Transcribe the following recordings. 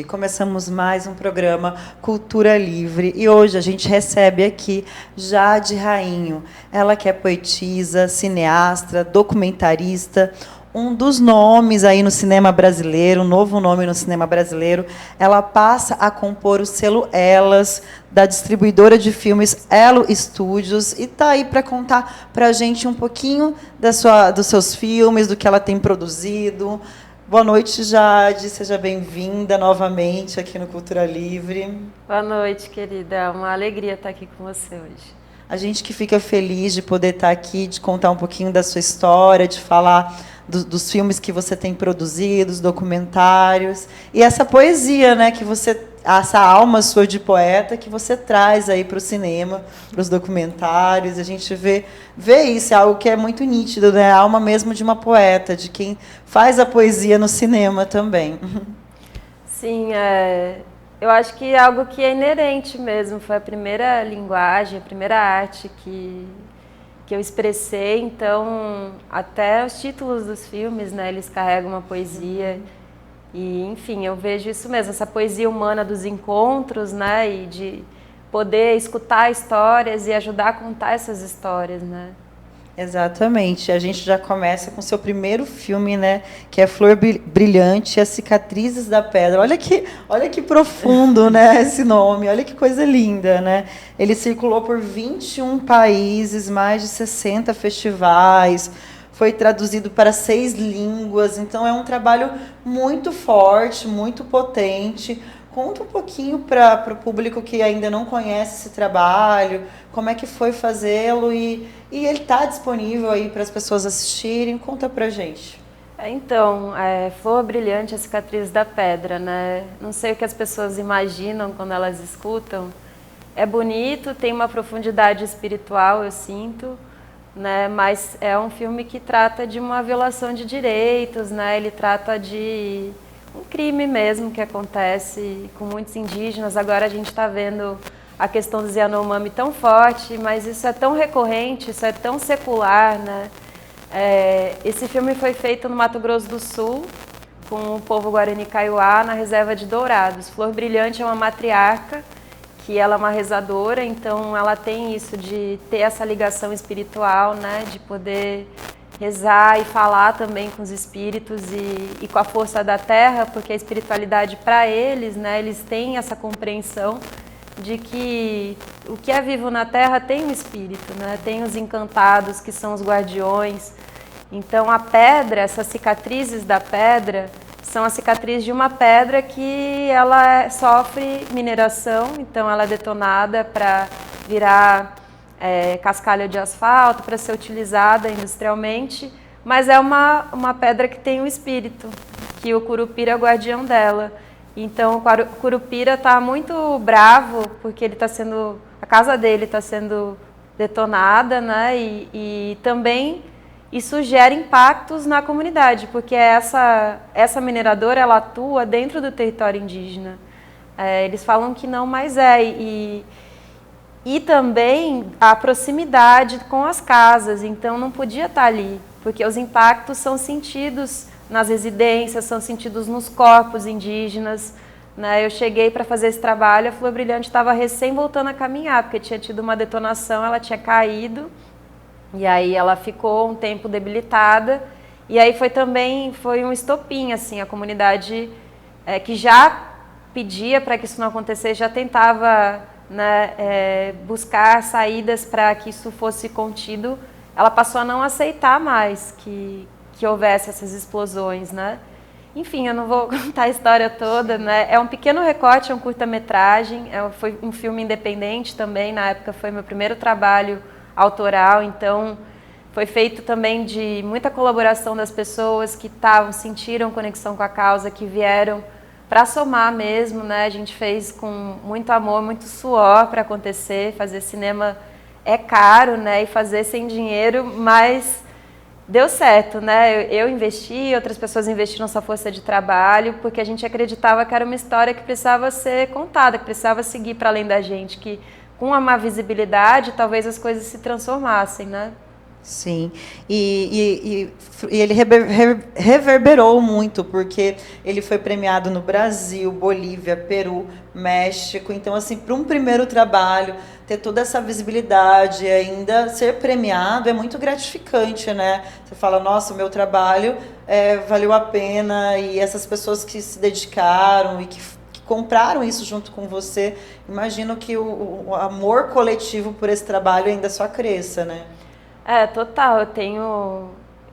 Começamos mais um programa Cultura Livre e hoje a gente recebe aqui Jade Rainho. Ela que é poetisa, cineasta, documentarista, um dos nomes aí no cinema brasileiro, um novo nome no cinema brasileiro. Ela passa a compor o selo Elas, da distribuidora de filmes Elo Studios, e está aí para contar para a gente um pouquinho dos seus filmes, do que ela tem produzido. Boa noite, Jade. Seja bem-vinda novamente aqui no Cultura Livre. Boa noite, querida. É uma alegria estar aqui com você hoje. A gente que fica feliz de poder estar aqui, de contar um pouquinho da sua história, de falar dos filmes que você tem produzido, os documentários, e essa poesia, né, que você, essa alma sua de poeta que você traz aí para o cinema, para os documentários. A gente vê isso, é algo que é muito nítido, né? A alma mesmo de uma poeta, de quem faz a poesia no cinema também. Sim, eu acho que é algo que é inerente mesmo. Foi a primeira linguagem, a primeira arte que eu expressei. Então, até os títulos dos filmes, né, eles carregam uma poesia. E, enfim, eu vejo isso mesmo, essa poesia humana dos encontros, né, e de poder escutar histórias e ajudar a contar essas histórias, né. Exatamente. A gente já começa com o seu primeiro filme, né, que é Flor Brilhante e as Cicatrizes da Pedra. Olha que profundo, né, esse nome. Olha que coisa linda, né? Ele circulou por 21 países, mais de 60 festivais. Foi traduzido para 6 línguas. Então é um trabalho muito forte, muito potente. Conta um pouquinho para o público que ainda não conhece esse trabalho, como é que foi fazê-lo e ele está disponível aí para as pessoas assistirem. Conta para a gente. Então, Flor Brilhante, a Cicatriz da Pedra, né? Não sei o que as pessoas imaginam quando elas escutam. É bonito, tem uma profundidade espiritual, eu sinto, né? Mas é um filme que trata de uma violação de direitos, né? Ele trata de um crime mesmo que acontece com muitos indígenas. Agora a gente está vendo a questão do Yanomami tão forte, mas isso é tão recorrente, isso é tão secular, né? Esse filme foi feito no Mato Grosso do Sul, com o povo Guarani Kaiowá, na reserva de Dourados. Flor Brilhante é uma matriarca, que ela é uma rezadora, então ela tem isso de ter essa ligação espiritual, né? De poder rezar e falar também com os espíritos e com a força da terra, porque a espiritualidade para eles, né, eles têm essa compreensão de que o que é vivo na terra tem um espírito, né, tem os encantados que são os guardiões. Então a pedra, essas cicatrizes da pedra, são as cicatrizes de uma pedra que ela sofre mineração, então ela é detonada para virar cascalho de asfalto, para ser utilizada industrialmente, mas é uma pedra que tem um espírito, que o Curupira é o guardião dela. Então o Curupira está muito bravo porque a casa dele está sendo detonada, né? E também isso gera impactos na comunidade, porque essa mineradora ela atua dentro do território indígena. Eles falam que não, mas e também a proximidade com as casas, então não podia estar ali, porque os impactos são sentidos nas residências, são sentidos nos corpos indígenas, né? Eu cheguei para fazer esse trabalho, a Flor Brilhante estava recém voltando a caminhar, porque tinha tido uma detonação, ela tinha caído, e aí ela ficou um tempo debilitada, e aí foi um estopim, assim, a comunidade que já pedia para que isso não acontecesse, já tentava, né, buscar saídas para que isso fosse contido, ela passou a não aceitar mais que houvesse essas explosões, né? Enfim, eu não vou contar a história toda, né? É um pequeno recorte, é um curta-metragem, foi um filme independente também, na época foi meu primeiro trabalho autoral, então foi feito também de muita colaboração das pessoas que sentiram conexão com a causa, que vieram para somar mesmo, né? A gente fez com muito amor, muito suor para acontecer. Fazer cinema é caro, né? E fazer sem dinheiro, mas deu certo, né? Eu investi, outras pessoas investiram sua força de trabalho, porque a gente acreditava que era uma história que precisava ser contada, que precisava seguir para além da gente, que com uma visibilidade talvez as coisas se transformassem, né? Sim, e ele reverberou muito, porque ele foi premiado no Brasil, Bolívia, Peru, México. Então, assim, para um primeiro trabalho, ter toda essa visibilidade e ainda ser premiado é muito gratificante, né? Você fala, nossa, o meu trabalho valeu a pena, e essas pessoas que se dedicaram e que compraram isso junto com você, imagino que o amor coletivo por esse trabalho ainda só cresça, né? Total,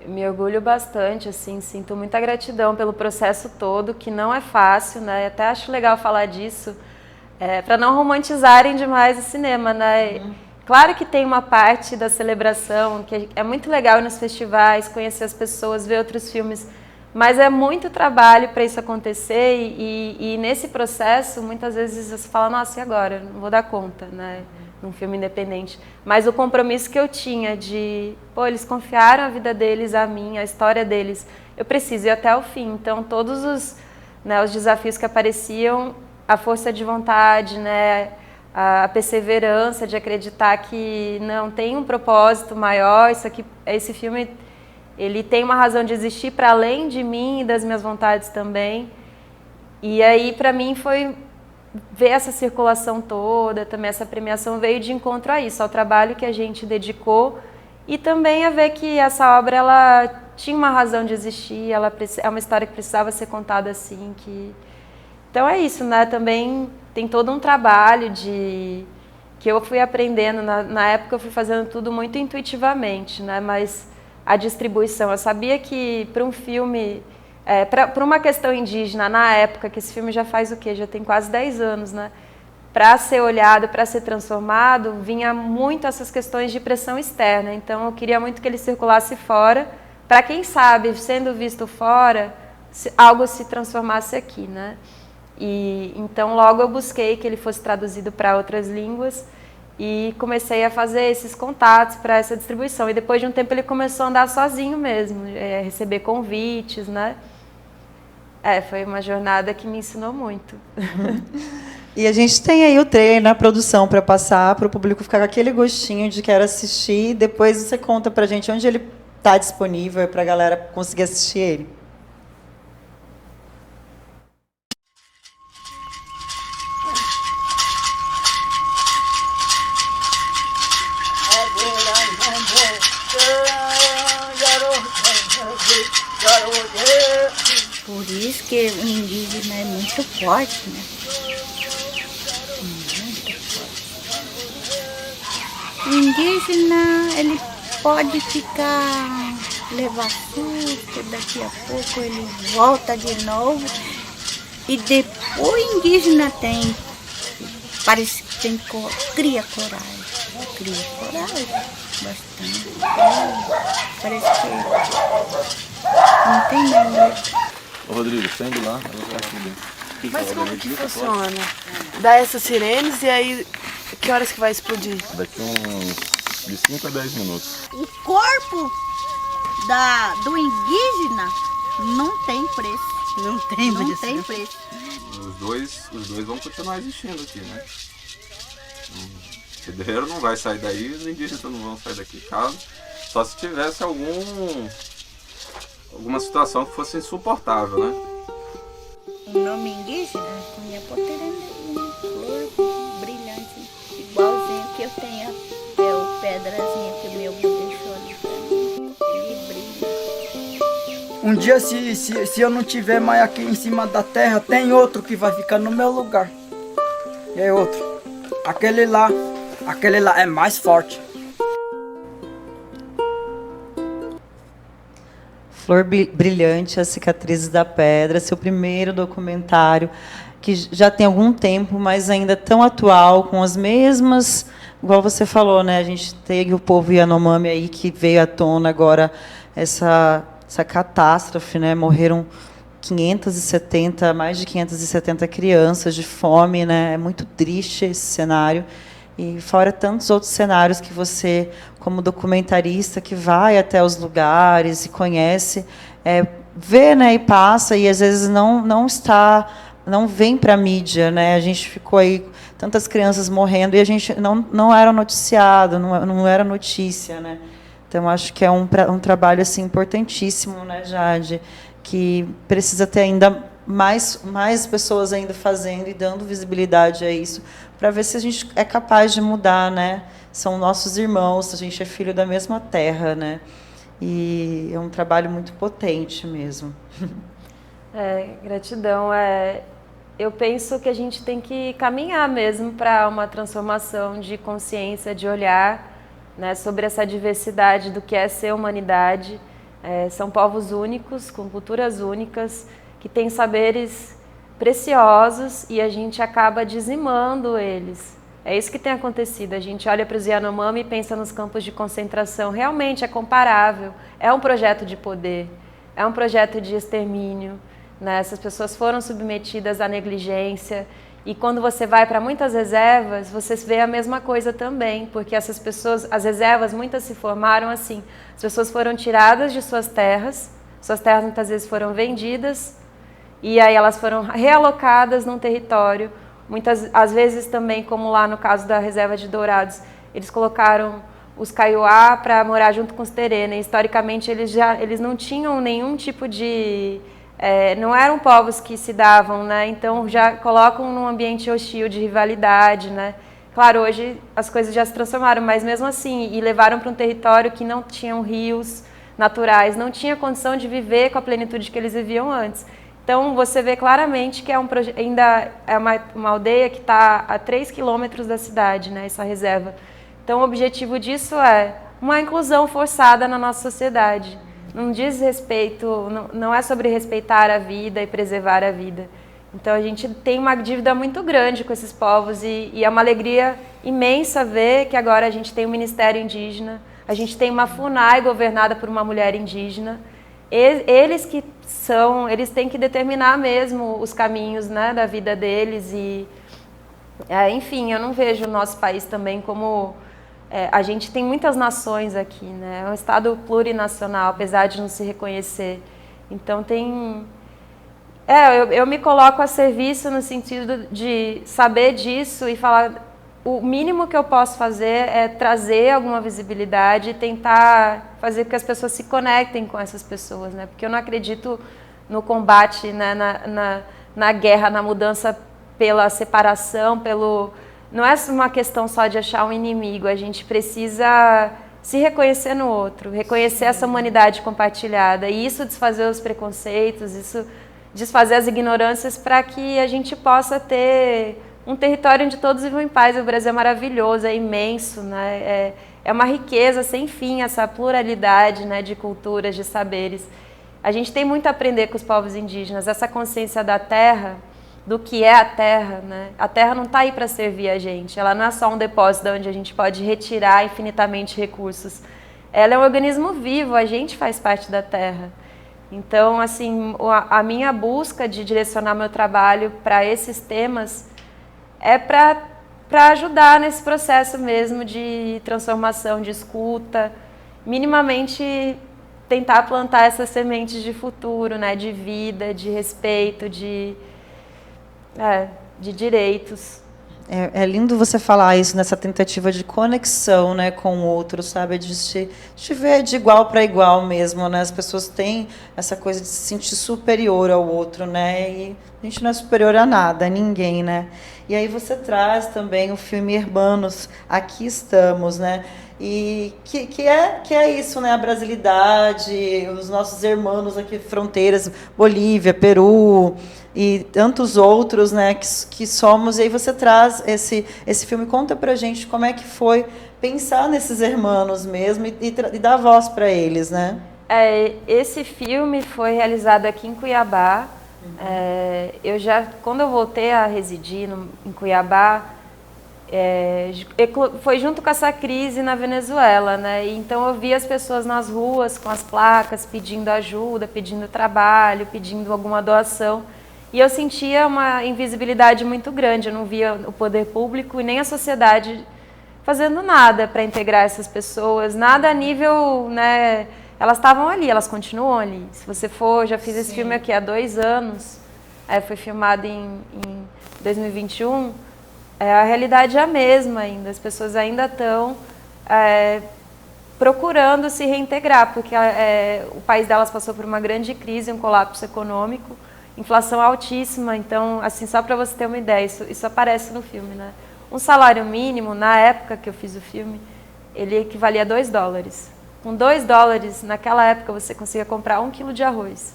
me orgulho bastante, assim, sinto muita gratidão pelo processo todo, que não é fácil, né? Até acho legal falar disso, para não romantizarem demais o cinema, né? Claro que tem uma parte da celebração, que é muito legal ir nos festivais, conhecer as pessoas, ver outros filmes, mas é muito trabalho para isso acontecer, e nesse processo, muitas vezes você fala, nossa, e agora? Não vou dar conta, né? Num filme independente. Mas o compromisso que eu tinha de, eles confiaram a vida deles a mim, a história deles, eu preciso ir até o fim. Então, todos os desafios que apareciam, a força de vontade, né, a perseverança de acreditar que não tem um propósito maior, esse filme, ele tem uma razão de existir para além de mim e das minhas vontades também. E aí, para mim, foi ver essa circulação toda, também essa premiação veio de encontro a isso, ao trabalho que a gente dedicou, e também a ver que essa obra, ela tinha uma razão de existir, é uma história que precisava ser contada assim. Então é isso, né? Também tem todo um trabalho que eu fui aprendendo, na época eu fui fazendo tudo muito intuitivamente, né? Mas a distribuição, eu sabia que para um filme... Para uma questão indígena, na época, que esse filme já faz o quê? Já tem quase 10 anos, né? Para ser olhado, para ser transformado, vinha muito essas questões de pressão externa. Então, eu queria muito que ele circulasse fora, para quem sabe, sendo visto fora, algo se transformasse aqui, né? E então, logo eu busquei que ele fosse traduzido para outras línguas e comecei a fazer esses contatos para essa distribuição. E depois de um tempo ele começou a andar sozinho mesmo, receber convites, né? Foi uma jornada que me ensinou muito. E a gente tem aí o trailer na produção para passar, para o público ficar com aquele gostinho de quero assistir. Depois você conta para a gente onde ele está disponível para a galera conseguir assistir ele. Por isso que o indígena é muito forte, né? Muito forte. O indígena, ele pode levar susto, daqui a pouco ele volta de novo. E depois o indígena parece que cria coragem. Cria coragem, bastante. Parece que não tem medo. Ô Rodrigo, saindo lá, ela vai aqui dentro. Mas como que funciona? Dá essas sirenes e aí que horas que vai explodir? Daqui uns de 5 a 10 minutos. O corpo do indígena não tem preço. Não tem Não preço. tem preço. Os dois vão continuar existindo aqui, né? O pedreiro não vai sair daí, os indígenas não vão sair daqui. Caso, só se tivesse alguma situação que fosse insuportável, né? O nome indígena é Cunhapoterendê, flor brilhante, igualzinho que eu tenho até o pedrazinha que meu avô deixou ali pra mim. Ele brilha. Um dia, se eu não tiver mais aqui em cima da terra, tem outro que vai ficar no meu lugar. E é outro. Aquele lá é mais forte. Flor Brilhante, As Cicatrizes da Pedra, seu primeiro documentário, que já tem algum tempo, mas ainda tão atual, com as mesmas, igual você falou, né? A gente tem o povo Yanomami aí que veio à tona agora essa catástrofe, né? Morreram mais de 570 crianças de fome, né? É muito triste esse cenário. E fora tantos outros cenários que você, como documentarista, que vai até os lugares e conhece, vê, né, e passa, e às vezes não vem para a mídia, né? A gente ficou aí, tantas crianças morrendo, e a gente não era noticiado, não era notícia, né? Então, acho que é um trabalho assim, importantíssimo, né, Jade, que precisa ter ainda mais pessoas ainda fazendo e dando visibilidade a isso, para ver se a gente é capaz de mudar, né? São nossos irmãos, a gente é filho da mesma terra, né? E é um trabalho muito potente mesmo. Gratidão. Eu penso que a gente tem que caminhar mesmo para uma transformação de consciência, de olhar, né, sobre essa diversidade do que é ser humanidade. São povos únicos, com culturas únicas, que têm saberes preciosos e a gente acaba dizimando eles. É isso que tem acontecido. A gente olha para os Yanomami e pensa nos campos de concentração. Realmente é comparável. É um projeto de poder, é um projeto de extermínio, né? Essas pessoas foram submetidas à negligência. E quando você vai para muitas reservas, você vê a mesma coisa também, porque essas pessoas, as reservas, muitas se formaram assim. As pessoas foram tiradas de suas terras muitas vezes foram vendidas, e aí elas foram realocadas num território. Às vezes também, como lá no caso da reserva de Dourados, eles colocaram os Kaiowá para morar junto com os Terena. Historicamente, eles não tinham nenhum tipo de... não eram povos que se davam, né? Então já colocam num ambiente hostil de rivalidade, né? Claro, hoje as coisas já se transformaram, mas mesmo assim, e levaram para um território que não tinham rios naturais, não tinha condição de viver com a plenitude que eles viviam antes. Então você vê claramente que ainda é uma aldeia que está a 3 quilômetros da cidade, né? Essa reserva. Então o objetivo disso é uma inclusão forçada na nossa sociedade. Não diz respeito, não é sobre respeitar a vida e preservar a vida. Então a gente tem uma dívida muito grande com esses povos e é uma alegria imensa ver que agora a gente tem um Ministério Indígena, a gente tem uma FUNAI governada por uma mulher indígena. Eles têm que determinar mesmo os caminhos, né, da vida deles enfim, eu não vejo o nosso país também como... a gente tem muitas nações aqui, né? É um estado plurinacional, apesar de não se reconhecer. Então eu me coloco a serviço no sentido de saber disso e falar... O mínimo que eu posso fazer é trazer alguma visibilidade e tentar fazer com que as pessoas se conectem com essas pessoas, né? Porque eu não acredito no combate, né, na guerra, na mudança pela separação, não é uma questão só de achar um inimigo, a gente precisa se reconhecer no outro, reconhecer essa humanidade compartilhada, e isso desfazer os preconceitos, isso desfazer as ignorâncias para que a gente possa ter um território onde todos vivam em paz. O Brasil é maravilhoso, é imenso, né? É uma riqueza sem fim, essa pluralidade, né, de culturas, de saberes. A gente tem muito a aprender com os povos indígenas, essa consciência da terra, do que é a terra, né? A terra não está aí para servir a gente, ela não é só um depósito onde a gente pode retirar infinitamente recursos. Ela é um organismo vivo, a gente faz parte da terra. Então, assim, a minha busca de direcionar meu trabalho para esses temas é para ajudar nesse processo mesmo de transformação, de escuta, minimamente tentar plantar essas sementes de futuro, né, de vida, de respeito, de direitos. É lindo você falar isso nessa tentativa de conexão, né, com o outro, sabe? De te ver de igual para igual mesmo, né? As pessoas têm essa coisa de se sentir superior ao outro, né? E a gente não é superior a nada, a ninguém, né? E aí você traz também o filme Hermanos, Aqui Estamos, né? E que é isso, né? A brasilidade, os nossos irmãos aqui, fronteiras, Bolívia, Peru e tantos outros, né, que somos. E aí você traz esse filme, conta pra gente como é que foi pensar nesses irmãos mesmo e dar voz para eles, né? Esse filme foi realizado aqui em Cuiabá. Quando eu voltei a residir em Cuiabá, foi junto com essa crise na Venezuela, né? Então eu vi as pessoas nas ruas com as placas pedindo ajuda, pedindo trabalho, pedindo alguma doação. E eu sentia uma invisibilidade muito grande, eu não via o poder público e nem a sociedade fazendo nada para integrar essas pessoas, nada a nível, né? Elas estavam ali, elas continuam ali. Se você for, já fiz esse filme aqui há 2 anos, foi filmado em 2021, a realidade é a mesma ainda, as pessoas ainda estão procurando se reintegrar, porque o país delas passou por uma grande crise, um colapso econômico, inflação altíssima. Então, assim, só para você ter uma ideia, isso aparece no filme, né? Um salário mínimo, na época que eu fiz o filme, ele equivalia a $2. Com $2, naquela época, você conseguia comprar 1 quilo de arroz.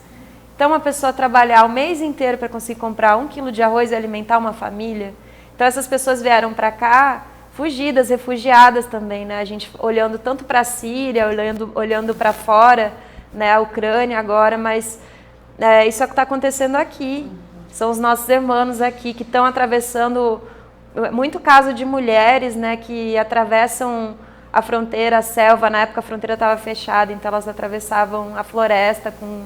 Então, uma pessoa trabalhar o mês inteiro para conseguir comprar 1 quilo de arroz e alimentar uma família. Então, essas pessoas vieram para cá fugidas, refugiadas também, né? A gente olhando tanto para a Síria, olhando para fora, né? A Ucrânia agora, mas isso é o que está acontecendo aqui. São os nossos irmãos aqui que estão atravessando, muito caso de mulheres, né? Que atravessam a fronteira, a selva. Na época a fronteira estava fechada, então elas atravessavam a floresta com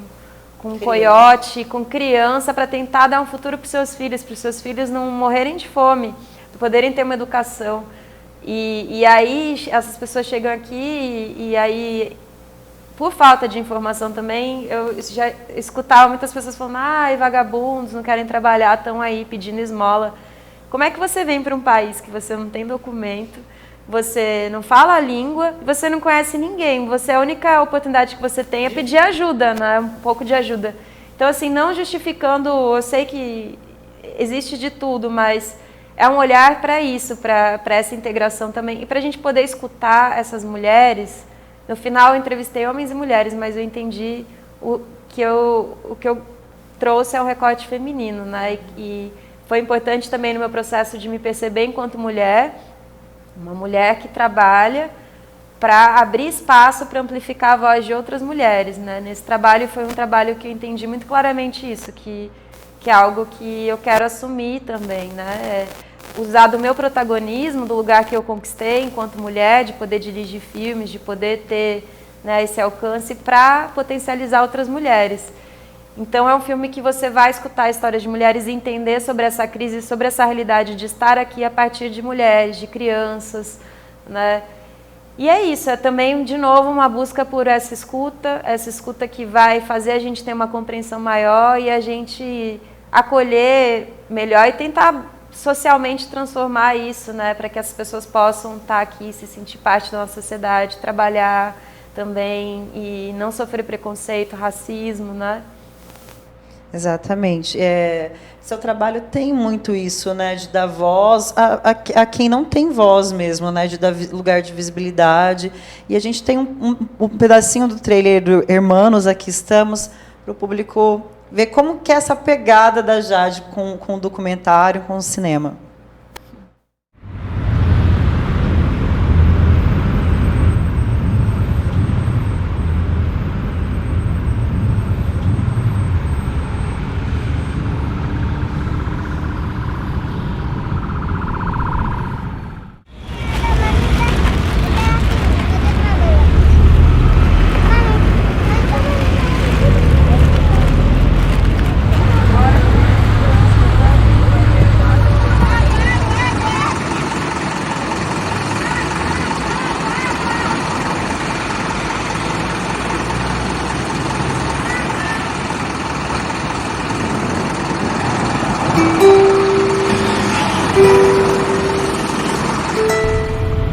um coiote, com criança, para tentar dar um futuro para os seus filhos não morrerem de fome, para poderem ter uma educação. E aí essas pessoas chegam aqui e aí, por falta de informação também, eu já escutava muitas pessoas falando: ai, vagabundos, não querem trabalhar, estão aí pedindo esmola. Como é que você vem para um país que você não tem documento, você não fala a língua, você não conhece ninguém, a única oportunidade que você tem é pedir ajuda, né? Um pouco de ajuda. Então, assim, não justificando, eu sei que existe de tudo, mas é um olhar para isso, para essa integração também, e para a gente poder escutar essas mulheres. No final, eu entrevistei homens e mulheres, mas eu entendi o que eu trouxe é um recorte feminino, né? E foi importante também no meu processo de me perceber enquanto mulher, uma mulher que trabalha para abrir espaço para amplificar a voz de outras mulheres, né? Nesse trabalho foi um trabalho que eu entendi muito claramente isso, que é algo que eu quero assumir também, né? Usar do meu protagonismo, do lugar que eu conquistei enquanto mulher, de poder dirigir filmes, de poder ter, né, esse alcance para potencializar outras mulheres. Então é um filme que você vai escutar a história de mulheres e entender sobre essa crise, sobre essa realidade de estar aqui a partir de mulheres, de crianças, né? E é isso, é também, de novo, uma busca por essa escuta que vai fazer a gente ter uma compreensão maior e a gente acolher melhor e tentar socialmente transformar isso, né, para que as pessoas possam estar aqui, se sentir parte da nossa sociedade, trabalhar também e não sofrer preconceito, racismo, né? Exatamente. Seu trabalho tem muito isso, né, de dar voz a quem não tem voz mesmo, né, de dar lugar de visibilidade. E a gente tem um pedacinho do trailer do Hermanos, Aqui Estamos, para o público ver como que é essa pegada da Jade com o documentário, com o cinema.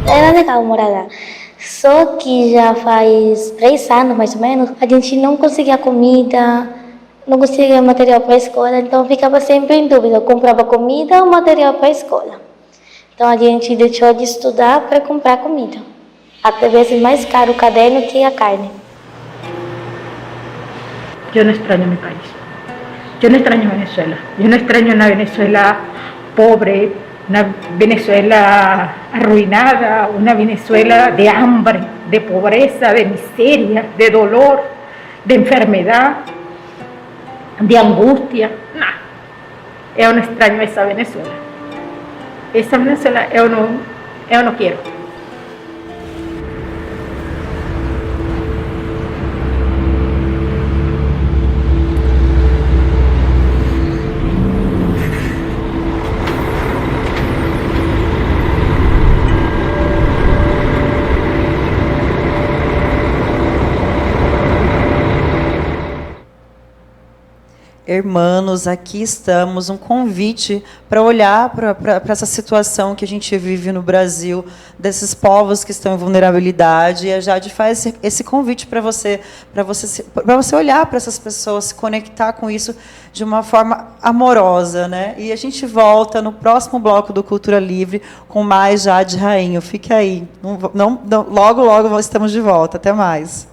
Era legal morar lá. Só que já faz 3 anos, mais ou menos, a gente não conseguia comida, não conseguia material para a escola, então ficava sempre em dúvida, eu comprava comida ou material para a escola. Então a gente deixou de estudar para comprar comida. Até vezes mais caro o caderno que a carne. Yo no extraño mi país. Yo no extraño Venezuela. Yo no extraño una Venezuela pobre, una Venezuela arruinada, una Venezuela de hambre, de pobreza, de miseria, de dolor, de enfermedad, de angustia. No, yo no extraño esa Venezuela. Esa Venezuela yo no quiero. Hermanos, aqui estamos, um convite para olhar para essa situação que a gente vive no Brasil, desses povos que estão em vulnerabilidade, e a Jade faz esse convite para você olhar para essas pessoas, se conectar com isso de uma forma amorosa, né? E a gente volta no próximo bloco do Cultura Livre com mais Jade Rainho. Fique aí. Logo, logo estamos de volta. Até mais.